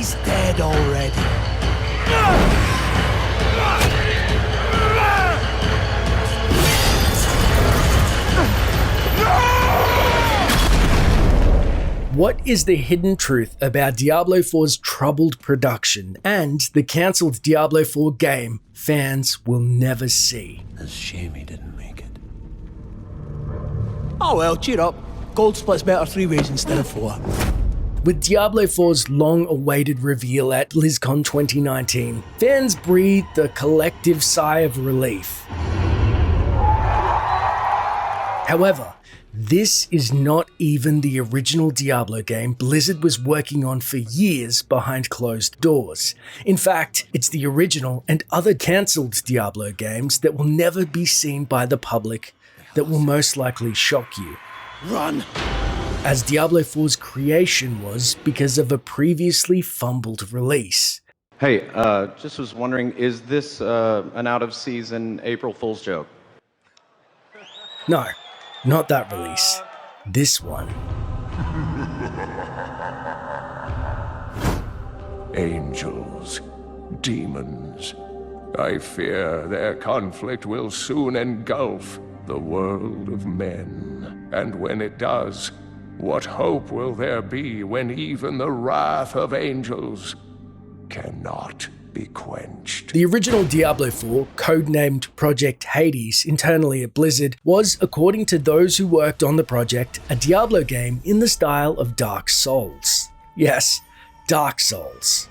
He's dead already. What is the hidden truth about Diablo 4's troubled production and the cancelled Diablo 4 game fans will never see? It's a shame he didn't make it. Oh well, cheer up. Gold splits better 3 ways instead of 4. With Diablo 4's long-awaited reveal at BlizzCon 2019, fans breathed a collective sigh of relief. However, this is not even the original Diablo game Blizzard was working on for years behind closed doors. In fact, it's the original and other cancelled Diablo games that will never be seen by the public that will most likely shock you. Run! As Diablo 4's creation was because of a previously fumbled release. Hey, just was wondering, is this an out-of-season April Fool's joke? No, not that release. This one. Angels, demons, I fear their conflict will soon engulf the world of men. And when it does, what hope will there be when even the wrath of angels cannot be quenched? The original Diablo 4, codenamed Project Hades internally at Blizzard, was, according to those who worked on the project, a Diablo game in the style of Dark Souls. Yes, Dark Souls.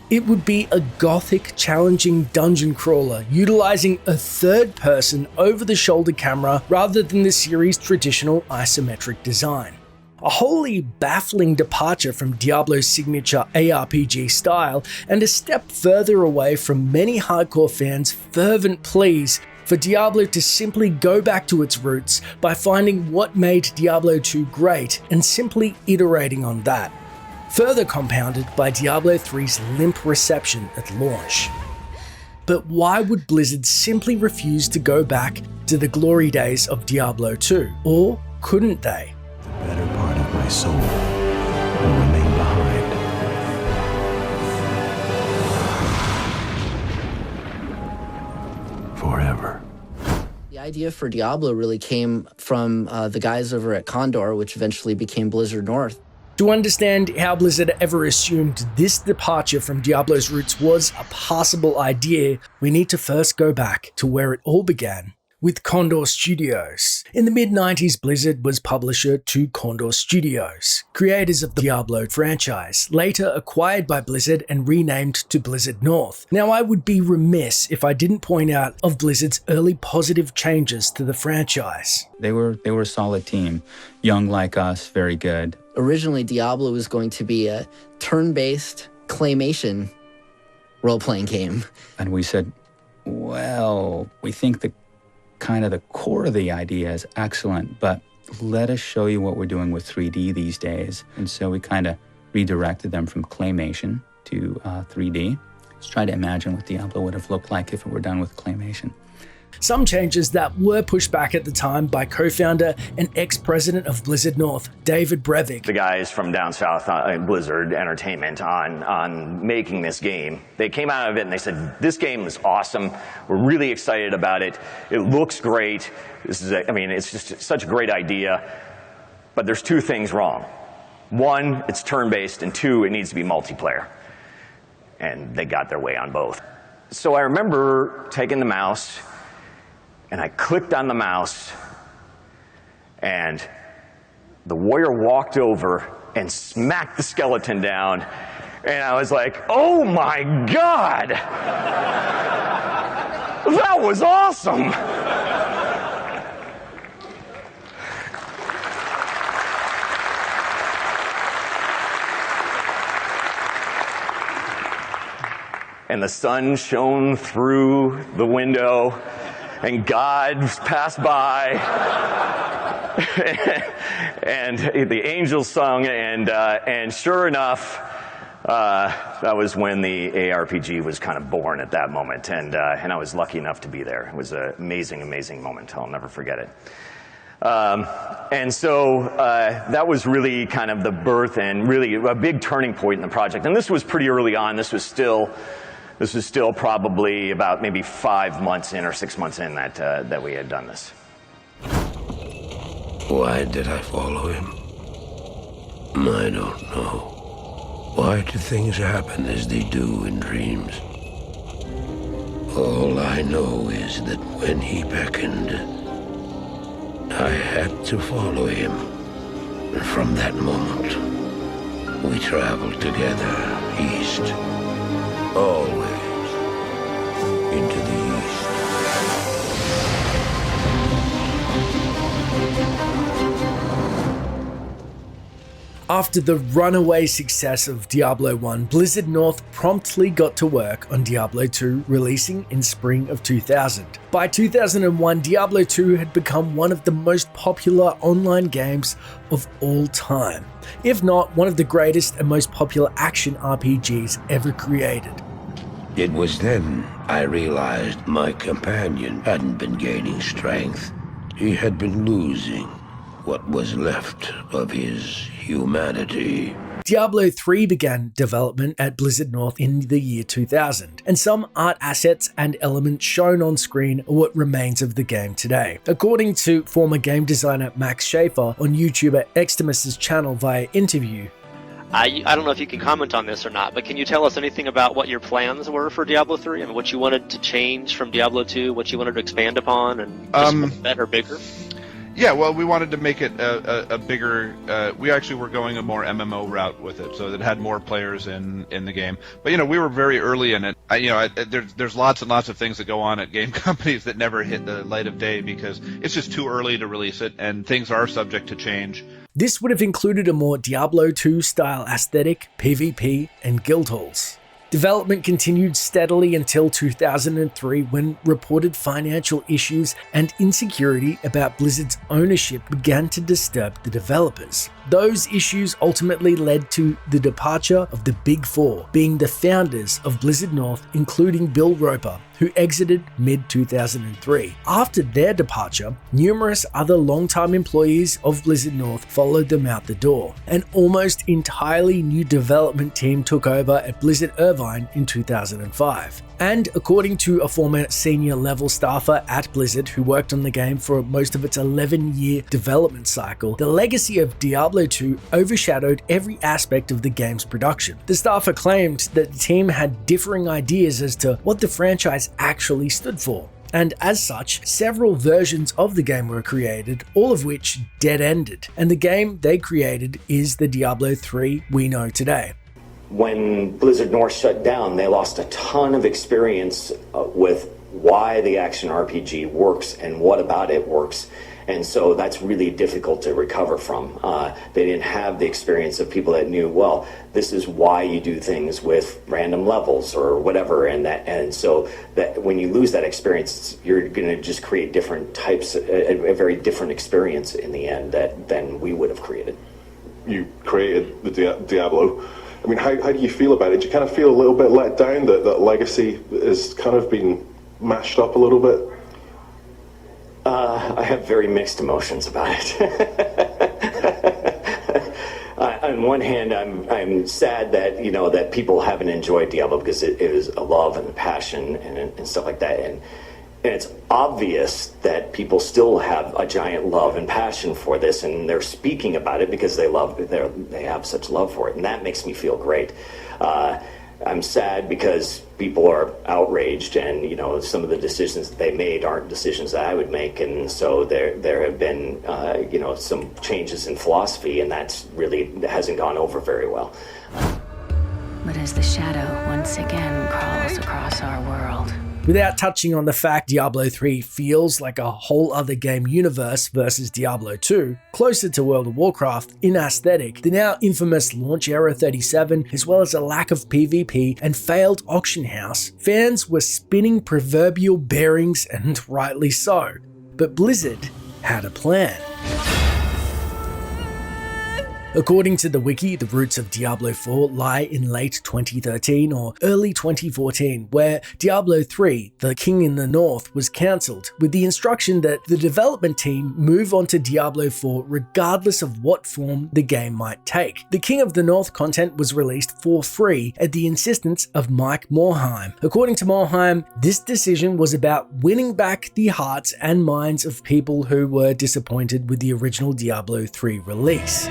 It would be a gothic, challenging dungeon crawler utilizing a third-person, over-the-shoulder camera rather than the series' traditional isometric design. A wholly baffling departure from Diablo's signature ARPG style, and a step further away from many hardcore fans' fervent pleas for Diablo to simply go back to its roots by finding what made Diablo 2 great and simply iterating on that. Further compounded by Diablo 3's limp reception at launch. But why would Blizzard simply refuse to go back to the glory days of Diablo 2? Or couldn't they? The better part of my soul will remain behind. Forever. The idea for Diablo really came from the guys over at Condor, which eventually became Blizzard North. To understand how Blizzard ever assumed this departure from Diablo's roots was a passable idea, we need to first go back to where it all began, with Condor Studios. In the mid-90s, Blizzard was publisher to Condor Studios, creators of the Diablo franchise, later acquired by Blizzard and renamed to Blizzard North. Now, I would be remiss if I didn't point out of Blizzard's early positive changes to the franchise. They were a solid team, young like us, very good. Originally, Diablo was going to be a turn-based claymation role-playing game. And we said, well, we think the core of the idea is excellent, but let us show you what we're doing with 3D these days. And so we kind of redirected them from claymation to 3D. Let's try to imagine what Diablo would have looked like if it were done with claymation. Some changes that were pushed back at the time by co-founder and ex-president of Blizzard North, David Brevik. The guys from down south at Blizzard Entertainment on making this game, they came out of it and they said, this game is awesome. We're really excited about it. It looks great. It's just such a great idea. But there's 2 things wrong. 1, it's turn-based, and 2, it needs to be multiplayer. And they got their way on both. So I remember taking the mouse, and I clicked on the mouse, and the warrior walked over and smacked the skeleton down, and I was like, oh my God! That was awesome! And the sun shone through the window, and God passed by, and the angels sung, and sure enough, that was when the ARPG was kind of born at that moment, and I was lucky enough to be there. It was an amazing, amazing moment. I'll never forget it. And so that was really kind of the birth and really a big turning point in the project. And this was pretty early on. This was still probably about maybe 5 months in or 6 months in that we had done this. Why did I follow him? I don't know. Why do things happen as they do in dreams? All I know is that when he beckoned, I had to follow him. And from that moment, we traveled together east, always into the east. After the runaway success of Diablo 1, Blizzard North promptly got to work on Diablo 2, releasing in spring of 2000. By 2001, Diablo 2 had become one of the most popular online games of all time, if not one of the greatest and most popular action RPGs ever created. It was then I realized my companion hadn't been gaining strength. He had been losing what was left of his humanity. Diablo 3 began development at Blizzard North in the year 2000, and some art assets and elements shown on screen are what remains of the game today. According to former game designer Max Schaefer on YouTuber Extimus's channel via interview, I don't know if you can comment on this or not, but can you tell us anything about what your plans were for Diablo 3? I mean, what you wanted to change from Diablo 2, what you wanted to expand upon, and just better, bigger? Yeah, well, we wanted to make it a bigger. We actually were going a more MMO route with it, so it had more players in the game. But we were very early in it. There's lots and lots of things that go on at game companies that never hit the light of day because it's just too early to release it, and things are subject to change. This would have included a more Diablo 2 style aesthetic, PvP, and guild halls. Development continued steadily until 2003 when reported financial issues and insecurity about Blizzard's ownership began to disturb the developers. Those issues ultimately led to the departure of the Big Four, being the founders of Blizzard North, including Bill Roper, who exited mid-2003. After their departure, numerous other longtime employees of Blizzard North followed them out the door. An almost entirely new development team took over at Blizzard Irvine in 2005. And according to a former senior level staffer at Blizzard who worked on the game for most of its 11-year development cycle, the legacy of Diablo 2 overshadowed every aspect of the game's production. The staffer claimed that the team had differing ideas as to what the franchise actually stood for. And as such, several versions of the game were created, all of which dead-ended. And the game they created is the Diablo 3 we know today. When Blizzard North shut down, they lost a ton of experience with why the action RPG works and what about it works. And so that's really difficult to recover from. They didn't have the experience of people that knew, well, this is why you do things with random levels or whatever. And so that when you lose that experience, you're going to just create different types, a very different experience in the end than we would have created. You created the Diablo. I mean, how do you feel about it? Do you kind of feel a little bit let down that legacy has kind of been mashed up a little bit? I have very mixed emotions about it. On one hand, I'm sad that that people haven't enjoyed Diablo because it is a love and a passion and stuff like that, and it's obvious that people still have a giant love and passion for this, and they're speaking about it because they have such love for it, and that makes me feel great. I'm sad because people are outraged, and some of the decisions that they made aren't decisions that I would make, and so there have been some changes in philosophy, and that hasn't gone over very well. But as the shadow once again crawls across our world, without touching on the fact Diablo 3 feels like a whole other game universe versus Diablo 2, closer to World of Warcraft in aesthetic, the now infamous launch era 37, as well as a lack of PvP and failed auction house, fans were spinning proverbial bearings, and rightly so. But Blizzard had a plan. According to the wiki, the roots of Diablo 4 lie in late 2013 or early 2014, where Diablo 3, The King in the North, was cancelled, with the instruction that the development team move on to Diablo 4 regardless of what form the game might take. The King of the North content was released for free at the insistence of Mike Morhaime. According to Morhaime, this decision was about winning back the hearts and minds of people who were disappointed with the original Diablo 3 release.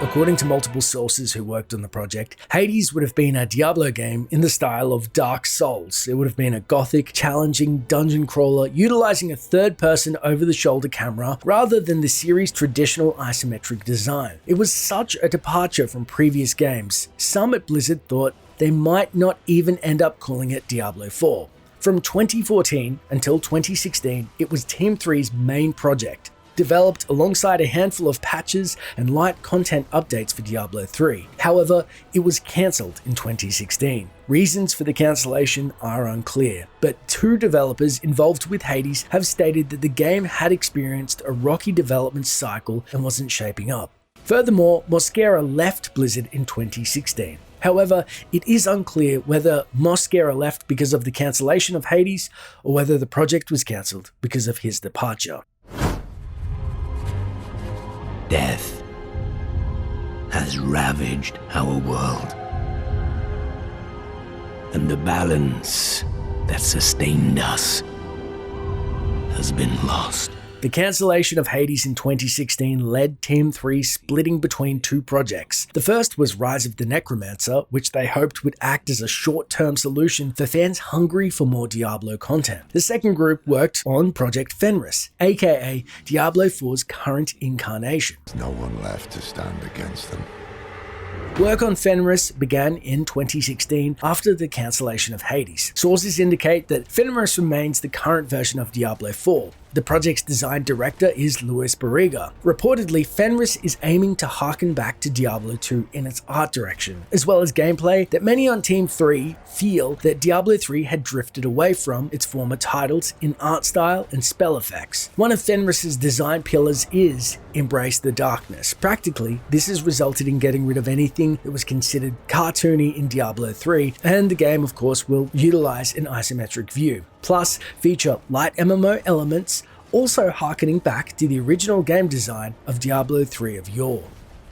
According to multiple sources who worked on the project, Hades would have been a Diablo game in the style of Dark Souls. It would have been a gothic, challenging dungeon crawler utilizing a third-person over-the-shoulder camera rather than the series' traditional isometric design. It was such a departure from previous games. Some at Blizzard thought they might not even end up calling it Diablo 4. From 2014 until 2016, it was Team 3's main project, developed alongside a handful of patches and light content updates for Diablo 3. However, it was cancelled in 2016. Reasons for the cancellation are unclear, but two developers involved with Hades have stated that the game had experienced a rocky development cycle and wasn't shaping up. Furthermore, Mosquera left Blizzard in 2016. However, it is unclear whether Mosquera left because of the cancellation of Hades or whether the project was cancelled because of his departure. Death has ravaged our world, and the balance that sustained us has been lost. The cancellation of Hades in 2016 led Team 3 splitting between two projects. The first was Rise of the Necromancer, which they hoped would act as a short-term solution for fans hungry for more Diablo content. The second group worked on Project Fenris, aka Diablo 4's current incarnation. There's no one left to stand against them. Work on Fenris began in 2016 after the cancellation of Hades. Sources indicate that Fenris remains the current version of Diablo 4. The project's design director is Luis Barriga. Reportedly, Fenris is aiming to harken back to Diablo 2 in its art direction, as well as gameplay that many on Team 3 feel that Diablo 3 had drifted away from its former titles in art style and spell effects. One of Fenris's design pillars is Embrace the Darkness. Practically, this has resulted in getting rid of anything that was considered cartoony in Diablo 3, and the game, of course, will utilize an isometric view. Plus, feature light MMO elements, also harkening back to the original game design of Diablo 3 of yore.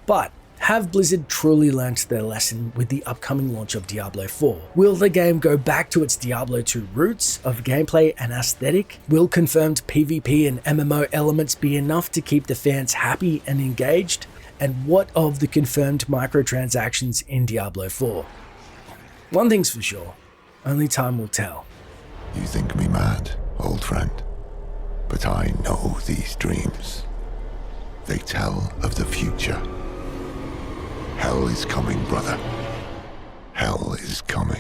But have Blizzard truly learnt their lesson with the upcoming launch of Diablo 4? Will the game go back to its Diablo 2 roots of gameplay and aesthetic? Will confirmed PvP and MMO elements be enough to keep the fans happy and engaged? And what of the confirmed microtransactions in Diablo 4? One thing's for sure, only time will tell. You think me mad, old friend, but I know these dreams. They tell of the future. Hell is coming, brother. Hell is coming.